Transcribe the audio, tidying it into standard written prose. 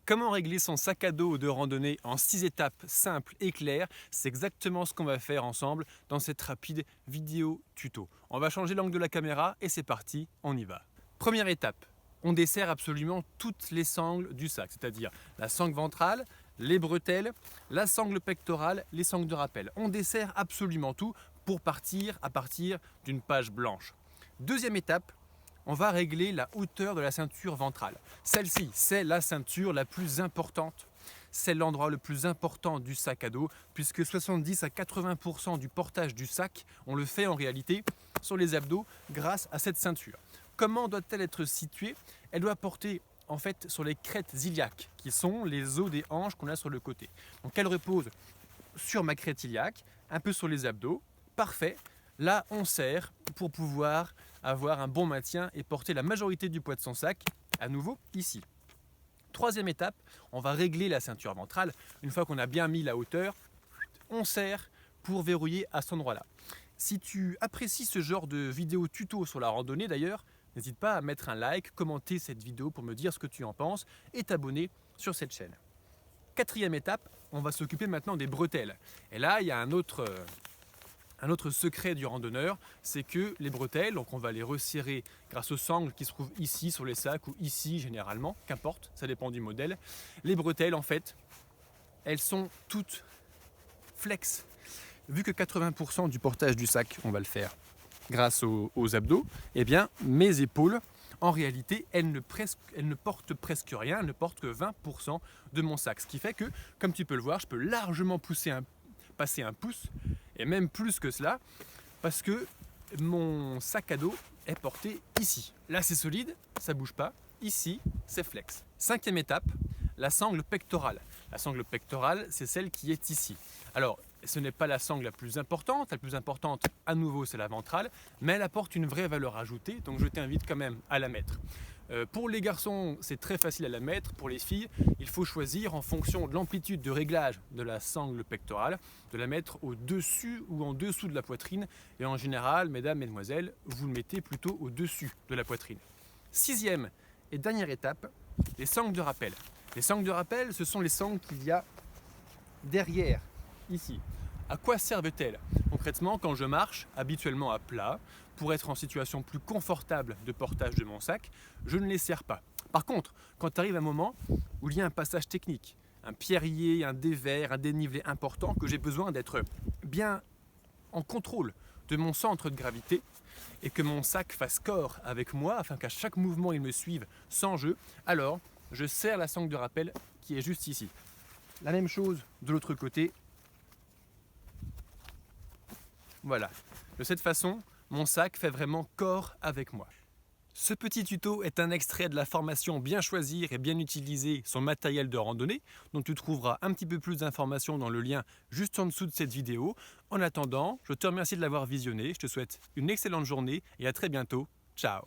Comment régler son sac à dos de randonnée en 6 étapes simples et claires? C'est exactement ce qu'on va faire ensemble dans cette rapide vidéo tuto. On va changer l'angle de la caméra et c'est parti, on y va. Première étape, on dessert absolument toutes les sangles du sac, c'est-à-dire la sangle ventrale, les bretelles, la sangle pectorale, les sangles de rappel. On dessert absolument tout pour partir à partir d'une page blanche. Deuxième étape, on va régler la hauteur de la ceinture ventrale. Celle-ci, c'est la ceinture la plus importante. C'est l'endroit le plus important du sac à dos, puisque 70 à 80% du portage du sac, on le fait en réalité sur les abdos grâce à cette ceinture. Comment doit-elle être située? Elle doit porter en fait sur les crêtes iliaques, qui sont les os des hanches qu'on a sur le côté. Donc elle repose sur ma crête iliaque, un peu sur les abdos. Parfait. Là, on serre pour pouvoir avoir un bon maintien et porter la majorité du poids de son sac, à nouveau ici. Troisième étape, on va régler la ceinture ventrale. Une fois qu'on a bien mis la hauteur, on serre pour verrouiller à cet endroit-là. Si tu apprécies ce genre de vidéo tuto sur la randonnée d'ailleurs, n'hésite pas à mettre un like, commenter cette vidéo pour me dire ce que tu en penses et t'abonner sur cette chaîne. Quatrième étape, on va s'occuper maintenant des bretelles. Et là, il y a un autre secret du randonneur, c'est que les bretelles, donc on va les resserrer grâce aux sangles qui se trouvent ici sur les sacs ou ici généralement, qu'importe, ça dépend du modèle. Les bretelles en fait, elles sont toutes flex. Vu que 80% du portage du sac, on va le faire grâce aux abdos, eh bien mes épaules, en réalité, elles ne portent presque rien, elles ne portent que 20% de mon sac. Ce qui fait que, comme tu peux le voir, je peux largement passer un pouce, et même plus que cela, parce que mon sac à dos est porté ici. Là, c'est solide, ça ne bouge pas. Ici, c'est flex. Cinquième étape, la sangle pectorale. La sangle pectorale, c'est celle qui est ici. Alors, ce n'est pas la sangle la plus importante. La plus importante, à nouveau, c'est la ventrale, mais elle apporte une vraie valeur ajoutée, donc je t'invite quand même à la mettre. Pour les garçons, c'est très facile à la mettre. Pour les filles, il faut choisir en fonction de l'amplitude de réglage de la sangle pectorale, de la mettre au-dessus ou en dessous de la poitrine. Et en général, mesdames, mesdemoiselles, vous le mettez plutôt au-dessus de la poitrine. Sixième et dernière étape, les sangles de rappel. Les sangles de rappel, ce sont les sangles qu'il y a derrière, ici. À quoi servent-elles? Concrètement, quand je marche, habituellement à plat, pour être en situation plus confortable de portage de mon sac, je ne les serre pas. Par contre, quand arrive un moment où il y a un passage technique, un pierrier, un dévers, un dénivelé important, que j'ai besoin d'être bien en contrôle de mon centre de gravité et que mon sac fasse corps avec moi afin qu'à chaque mouvement il me suive sans jeu, alors je serre la sangle de rappel qui est juste ici. La même chose de l'autre côté. Voilà, de cette façon, mon sac fait vraiment corps avec moi. Ce petit tuto est un extrait de la formation Bien choisir et bien utiliser son matériel de randonnée, dont tu trouveras un petit peu plus d'informations dans le lien juste en dessous de cette vidéo. En attendant, je te remercie de l'avoir visionné, je te souhaite une excellente journée et à très bientôt. Ciao!